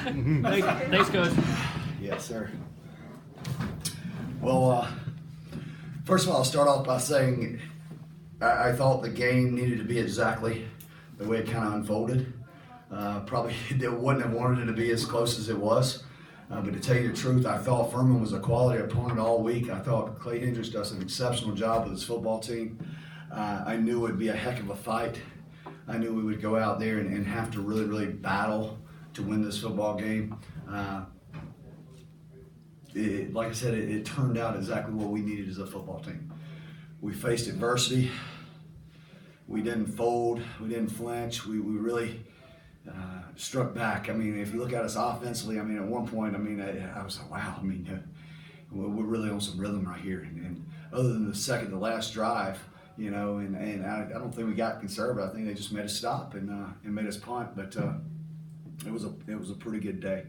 Thanks, Coach. Yes, sir. Well, first of all, I'll start off by saying I thought the game needed to be exactly the way it kind of unfolded. Probably wouldn't have wanted it to be as close as it was. But to tell you the truth, I thought Furman was a quality opponent all week. I thought Clay Hendricks does an exceptional job with his football team. I knew it would be a heck of a fight. I knew we would go out there and have to really, really battle to win this football game. Like I said, it turned out exactly what we needed as a football team. We faced adversity. We didn't fold. We didn't flinch. We really struck back. I mean, if you look at us offensively, I mean, at one point, I mean, I was like, wow, I mean, we're really on some rhythm right here. And other than the second to last drive, you know, and I don't think we got conservative. I think they just made us stop and made us punt. But it was a pretty good day.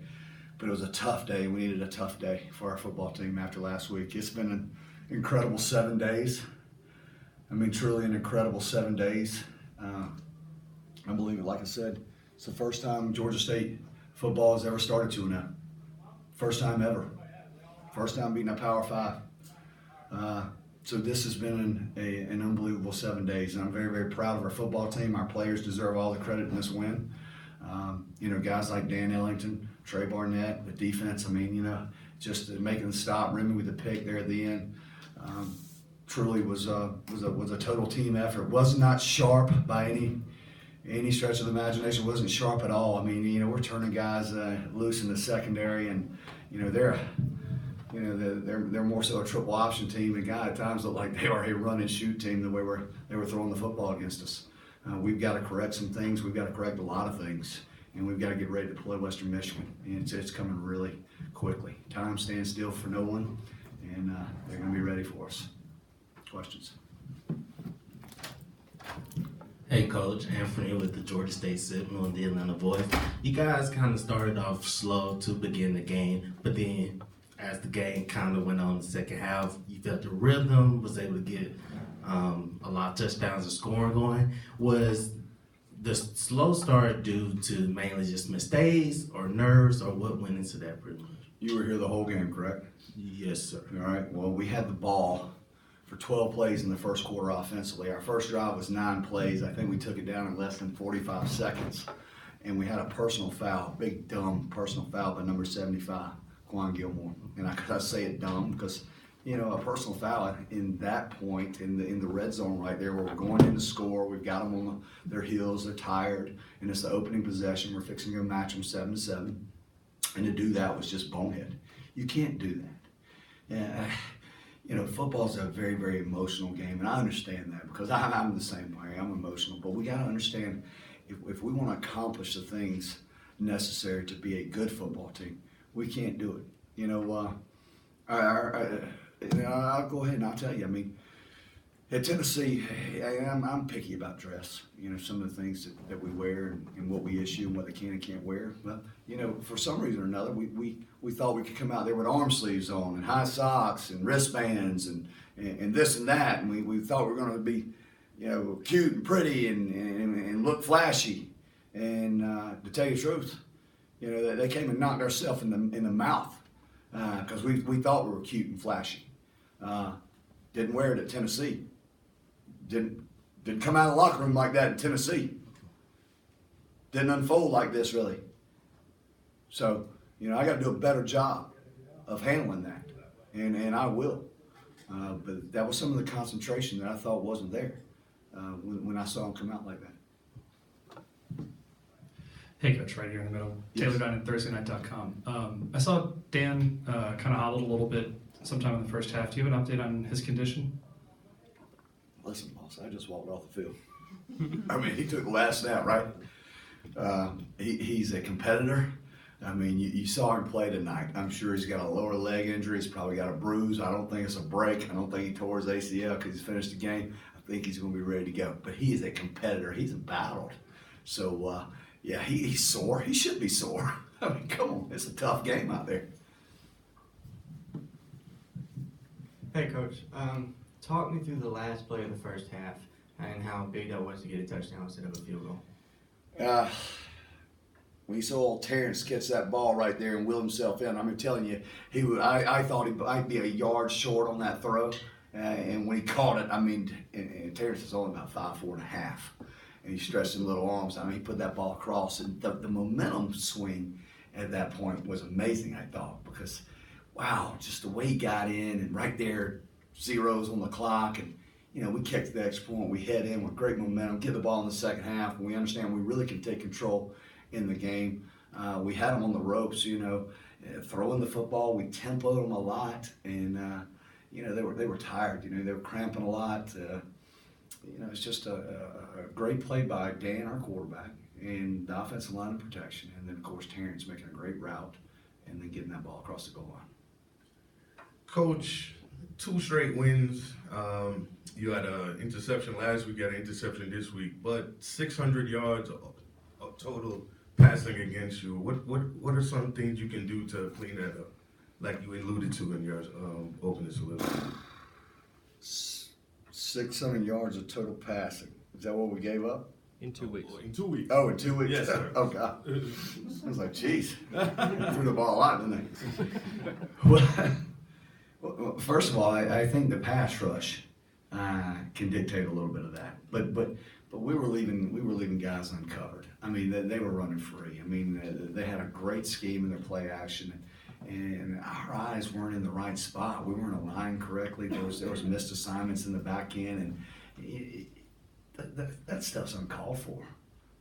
But it was a tough day. We needed a tough day for our football team after last week. It's been an incredible 7 days. I mean, truly an incredible 7 days. I believe it, like I said, it's the first time Georgia State football has ever started 2-0. First time ever. First time beating a Power 5. So this has been an unbelievable 7 days, and I'm very, very proud of our football team. Our players deserve all the credit in this win. You know, guys like Dan Ellington, Trey Barnett, the defense, I mean, you know, just making the stop, Remy with the pick there at the end. Truly was a total team effort. Was not sharp by any stretch of the imagination. Wasn't sharp at all. I mean, you know, we're turning guys loose in the secondary, and you know they're more so a triple option team, and guys at times look like they are a run and shoot team the way they were throwing the football against us. We've got to correct some things. We've got to correct a lot of things, and we've got to get ready to play Western Michigan. And it's coming really quickly. Time stands still for no one, and they're going to be ready for us. Questions? Hey, Coach, Anthony with the Georgia State Sentinel and the Atlanta Voice. You guys kind of started off slow to begin the game, but then as the game kind of went on in the second half, you felt the rhythm, was able to get a lot of touchdowns and scoring going. Was the slow start due to mainly just mistakes or nerves, or what went into that pretty much? You were here the whole game, correct? Yes, sir. All right. Well, we had the ball for 12 plays in the first quarter offensively. Our first drive was 9 plays. I think we took it down in less than 45 seconds. And we had a personal foul, big dumb personal foul by number 75, Quan Gilmore. And I say it dumb because, you know, a personal foul in that point in the red zone right there where we're going in to score, we've got them on their heels, they're tired, and it's the opening possession. We're fixing to match them 7-7. And to do that was just bonehead. You can't do that. Yeah. You know, football's a very, very emotional game, and I understand that because I'm the same way. I'm emotional, but we got to understand if we want to accomplish the things necessary to be a good football team, we can't do it. You know, I'll go ahead and I'll tell you. I mean, at Tennessee, I'm picky about dress. You know, some of the things that we wear and what we issue and what they can and can't wear. Well, you know, for some reason or another, we thought we could come out there with arm sleeves on and high socks and wristbands and this and that, and we thought we were going to be, you know, cute and pretty and look flashy. And to tell you the truth, you know, they came and knocked ourselves in the mouth because we thought we were cute and flashy. Didn't wear it at Tennessee. Didn't come out of the locker room like that in Tennessee. Didn't unfold like this really. So, you know, I got to do a better job of handling that, and I will. But that was some of the concentration that I thought wasn't there when I saw him come out like that. Hey, Coach, right here in the middle. Yes. Taylor Dunn at ThursdayNight.com. I saw Dan kind of hobbled a little bit sometime in the first half. Do you have an update on his condition? Listen, boss, I just walked off the field. I mean, he took the last snap, right? He's a competitor. I mean, you saw him play tonight. I'm sure he's got a lower leg injury. He's probably got a bruise. I don't think it's a break. I don't think he tore his ACL because he's finished the game. I think he's going to be ready to go. But he is a competitor. He's battled. So, yeah, he's sore. He should be sore. I mean, come on. It's a tough game out there. Hey, Coach. Talk me through the last play of the first half and how big that was to get a touchdown instead of a field goal. when you saw old Terrence catch that ball right there and wheel himself in, I'm telling you, I thought he might be a yard short on that throw. And when he caught it, and Terrence is only about 5'4.5", and he stretched his little arms. He put that ball across, and the momentum swing at that point was amazing, I thought, because, wow, just the way he got in, and right there, zeros on the clock, and we kicked the extra point, we head in with great momentum, get the ball in the second half, and we understand we really can take control in the game. We had them on the ropes, throwing the football, we tempoed them a lot, and they were tired, they were cramping a lot. It's just a great play by Dan, our quarterback, and the offensive line of protection, and then of course Terrence making a great route, and then getting that ball across the goal line. Coach, 2 straight wins. You had an interception last week, you had an interception this week, but 600 yards of total passing against you. What are some things you can do to clean that up, like you alluded to in your opening soliloquy? 600 yards of total passing. Is that what we gave up? In 2 weeks. In 2 weeks. Oh, in 2 weeks? Yes, sir. Oh, God. I was like, geez. Threw the ball a lot, didn't they? Well, first of all, I think the pass rush can dictate a little bit of that. But we were leaving guys uncovered. They were running free. They had a great scheme in their play action, and our eyes weren't in the right spot. We weren't aligned correctly. There was missed assignments in the back end, and that stuff's uncalled for.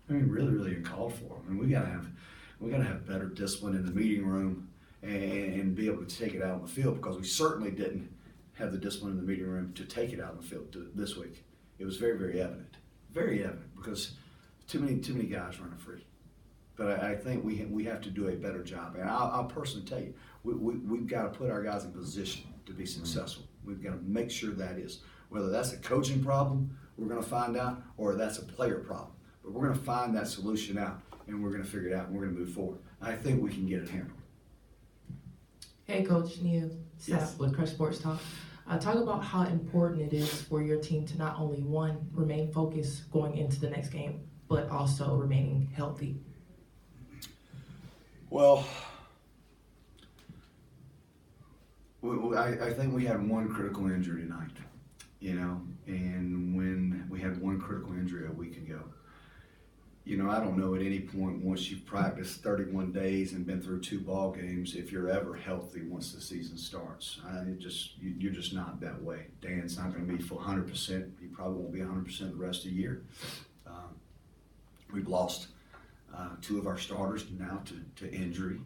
Really, really uncalled for. We gotta have better discipline in the meeting room and be able to take it out on the field, because we certainly didn't have the discipline in the meeting room to take it out on the field this week. It was very, very evident, because too many guys running free. But I think we have to do a better job. And I'll personally tell you, we've got to put our guys in position to be successful. We've got to make sure that is. Whether that's a coaching problem, we're going to find out, or that's a player problem. But we're going to find that solution out, and we're going to figure it out, and we're going to move forward. I think we can get it handled. Hey, Coach Nia Sapp Yes. with Crush Sports Talk. Talk about how important it is for your team to not only, one, remain focused going into the next game, but also remaining healthy. Well, I think we had one critical injury tonight, and when we had one critical injury a week ago, I don't know at any point once you've practiced 31 days and been through 2 ball games if you're ever healthy once the season starts. You're just not that way. Dan's not going to be full 100%. He probably won't be 100% the rest of the year. We've lost 2 of our starters now to injury.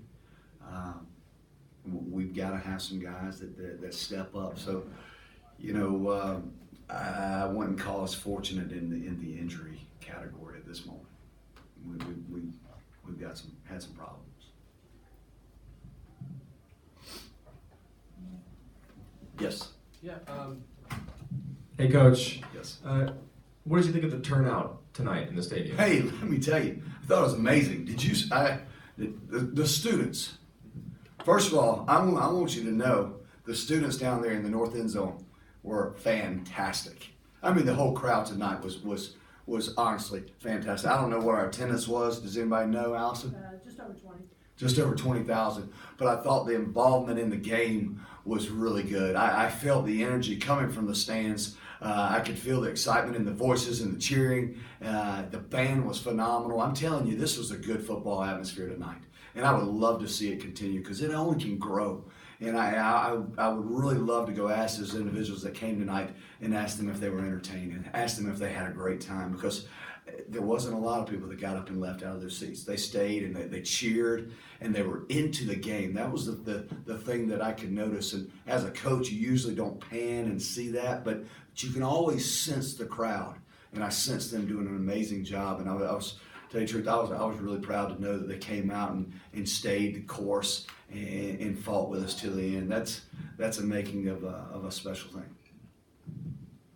We've got to have some guys that step up. So, I wouldn't call us fortunate in the injury category at this moment. We've had some problems. Yes. Yeah. Hey, Coach. Yes. What did you think of the turnout tonight in the stadium? Hey, let me tell you, I thought it was amazing. Did you? The students. First of all, I want you to know the students down there in the north end zone were fantastic. The whole crowd tonight was honestly fantastic. I don't know what our attendance was. Does anybody know, Allison? Just over 20. Just over 20,000. But I thought the involvement in the game was really good. I felt the energy coming from the stands. I could feel the excitement in the voices and the cheering. The band was phenomenal. I'm telling you, this was a good football atmosphere tonight. And I would love to see it continue, because it only can grow. And I would really love to go ask those individuals that came tonight and ask them if they were entertained and ask them if they had a great time, because there wasn't a lot of people that got up and left out of their seats. They stayed and they cheered and they were into the game. That was the thing that I could notice. And as a coach, you usually don't pan and see that, but you can always sense the crowd. And I sensed them doing an amazing job. And I was, to tell you the truth, I was really proud to know that they came out and stayed the course and fought with us till the end. That's a making of a special thing.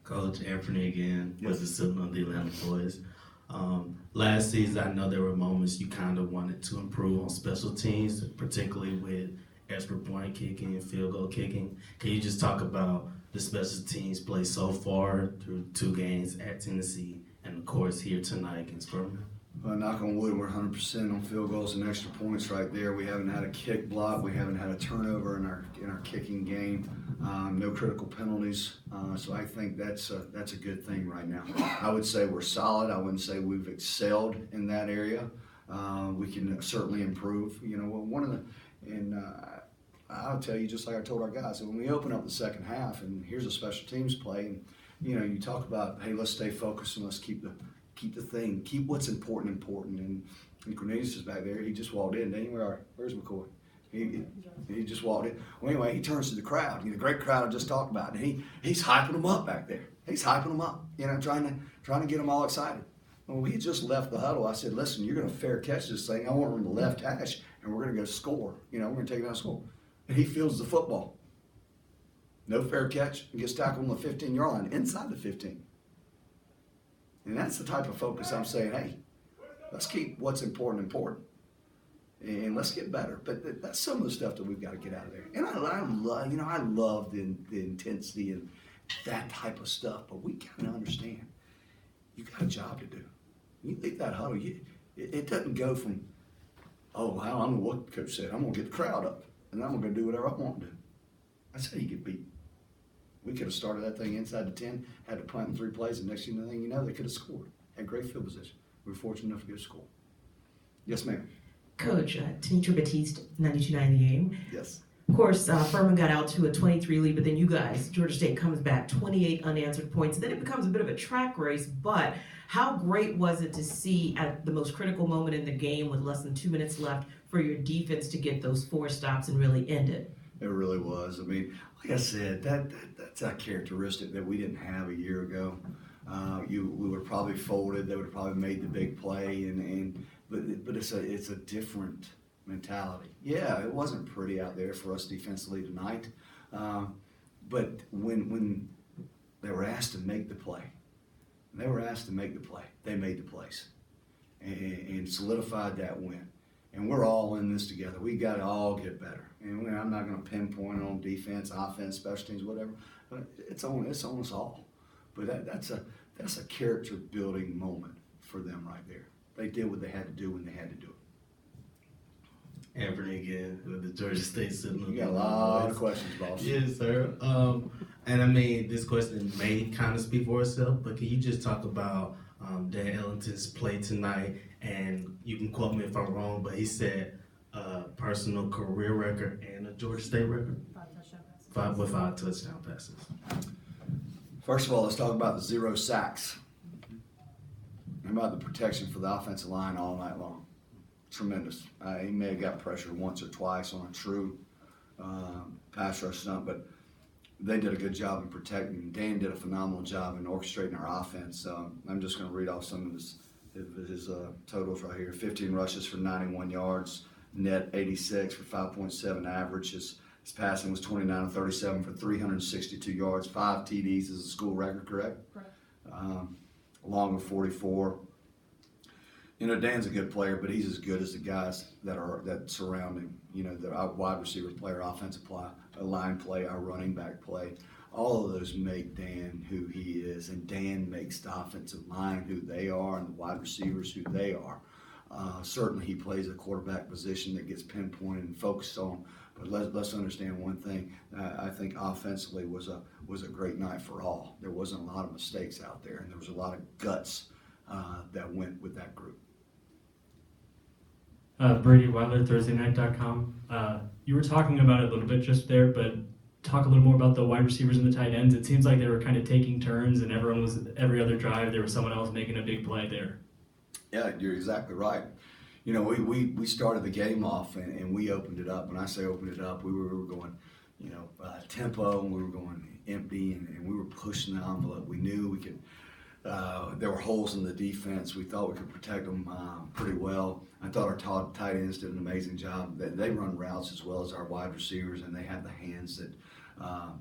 Coach Anthony again, Yes. was sitting on the Atlanta Boys. Last season, I know there were moments you kind of wanted to improve on special teams, particularly with extra point kicking and field goal kicking. Can you just talk about the special teams play so far through 2 games at Tennessee and, of course, here tonight against Furman? Well, knock on wood, we're 100% on field goals and extra points right there. We haven't had a kick block. We haven't had a turnover in our kicking game. No critical penalties. So I think that's a good thing right now. I would say we're solid. I wouldn't say we've excelled in that area. We can certainly improve. You know, I'll tell you, just like I told our guys, that when we open up the second half and here's a special teams play, and you know, you talk about, hey, let's stay focused and let's keep what's important. And Cornelius is back there. He just walked in. Where's McCoy? He just walked in. Well, anyway, he turns to the crowd. The great crowd I just talked about. And he's hyping them up back there. He's hyping them up. You know, trying to get them all excited. When we just left the huddle, I said, listen, you're going to fair catch this thing. I want them in the left hash, and we're going to go score. You know, we're going to take it down and score. And he fields the football. No fair catch, and gets tackled on the 15-yard line, inside the 15. And that's the type of focus I'm saying, hey, let's keep what's important, and let's get better. But that's some of the stuff that we've got to get out of there. And I love the intensity and that type of stuff. But we got to understand, you got a job to do. You leave that huddle, it doesn't go from, oh, well, I don't know what the coach said. I'm going to get the crowd up, and I'm going to do whatever I want to do. That's how you get beat. We could have started that thing inside the 10, had to punt in 3 plays, and next thing you know, they could have scored. Had great field position. We were fortunate enough to get a score. Yes, ma'am. Coach, Tanisha Batiste, 92.9 The Game. Yes. Of course, Furman got out to a 23 lead, but then you guys, Georgia State comes back, 28 unanswered points. Then it becomes a bit of a track race, but how great was it to see at the most critical moment in the game with less than 2 minutes left for your defense to get those 4 stops and really end it? It really was. I mean, like I said, that's a characteristic that we didn't have a year ago. We would have probably folded. They would have probably made the big play, but it's a different mentality. Yeah, it wasn't pretty out there for us defensively tonight, but when they were asked to make the play, they made the plays and solidified that win. And we're all in this together. We got to all get better. And I'm not going to pinpoint on defense, offense, special teams, whatever. But it's on us all. But that's a character building moment for them right there. They did what they had to do when they had to do it. Anthony again with the Georgia State Seminole. You got a lot of questions, boss. Yes, sir. And I mean, this question may kind of speak for itself, but can you just talk about Dan Ellington's play tonight? And you can quote me if I'm wrong, but he said personal career record and a Georgia State record. 5 touchdown passes. First of all, let's talk about the 0 sacks. And about the protection for the offensive line all night long. Tremendous. He may have got pressure once or twice on a true pass rush stunt, but they did a good job in protecting. Dan did a phenomenal job in orchestrating our offense. I'm just going to read off some of his totals right here. 15 rushes for 91 yards, net 86 for 5.7 average. His passing was 29 of 37 for 362 yards, 5 TDs is a school record, correct? Correct. Along with 44. You know, Dan's a good player, but he's as good as the guys that surround him. You know, our wide receiver play, our offensive play, our line play, our running back play. All of those make Dan who he is, and Dan makes the offensive line who they are and the wide receivers who they are. Certainly he plays a quarterback position that gets pinpointed and focused on, but let's understand one thing. I think offensively was a great night for all. There wasn't a lot of mistakes out there, and there was a lot of guts that went with that group. Brady Weiler, ThursdayNight.com. You were talking about it a little bit just there, but talk a little more about the wide receivers and the tight ends. It seems like they were kind of taking turns, and every other drive there was someone else making a big play there. Yeah, you're exactly right. You know, we started the game off and we opened it up. When I say opened it up, we were going, you know, tempo, and we were going empty, and we were pushing the envelope. We knew we could. There were holes in the defense. We thought we could protect them pretty well. I thought our tight ends did an amazing job. They run routes as well as our wide receivers, and they have the hands that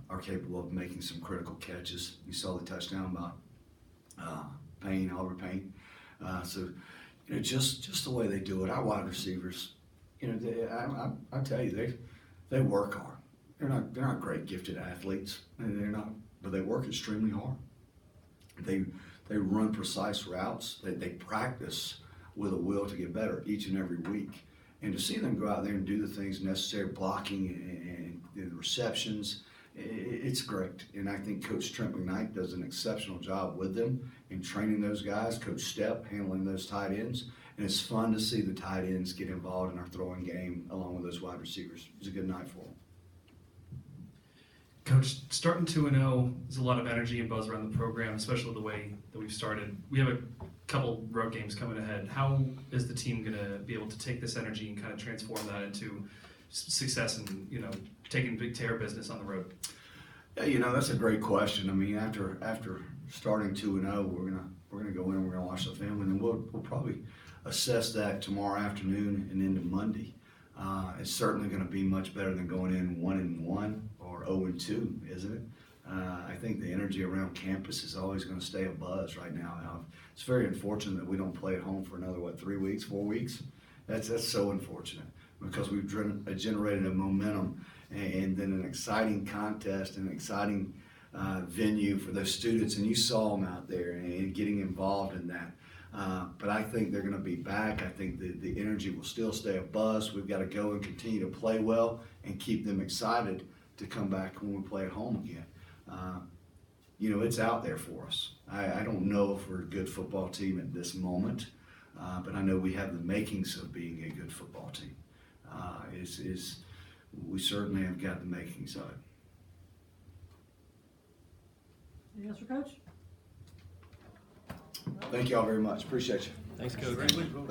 are capable of making some critical catches. You saw the touchdown by Oliver Payne. So, you know, just the way they do it. Our wide receivers, you know, I tell you, they work hard. They're not great gifted athletes. They're not, but they work extremely hard. They run precise routes. They practice with a will to get better each and every week. And to see them go out there and do the things necessary, blocking and the receptions, it's great. And I think Coach Trent McKnight does an exceptional job with them in training those guys. Coach Stepp handling those tight ends. And it's fun to see the tight ends get involved in our throwing game along with those wide receivers. It was a good night for them. Coach, starting 2-0, there's a lot of energy and buzz around the program, especially the way that we've started. We have a couple road games coming ahead. How is the team going to be able to take this energy and kind of transform that into success and, you know, taking big tear business on the road? Yeah, you know, that's a great question. I mean, after starting 2-0, we're gonna go in and we're gonna watch the film, and then we'll probably assess that tomorrow afternoon and into Monday. It's certainly going to be much better than going in 1-1 or 0-2, isn't it? I think the energy around campus is always going to stay abuzz right now. It's very unfortunate that we don't play at home for another 3 weeks, 4 weeks. That's so unfortunate because we've generated a momentum and then an exciting contest, an exciting venue for those students, and you saw them out there and getting involved in that. But I think they're going to be back. I think the energy will still stay abuzz. We've got to go and continue to play well and keep them excited to come back when we play at home again. You know, it's out there for us. I don't know if we're a good football team at this moment, but I know we have the makings of being a good football team. We certainly have got the makings of it. Anything else for Coach? Thank y'all very much. Appreciate you. Thanks, Coach. Thank y'all.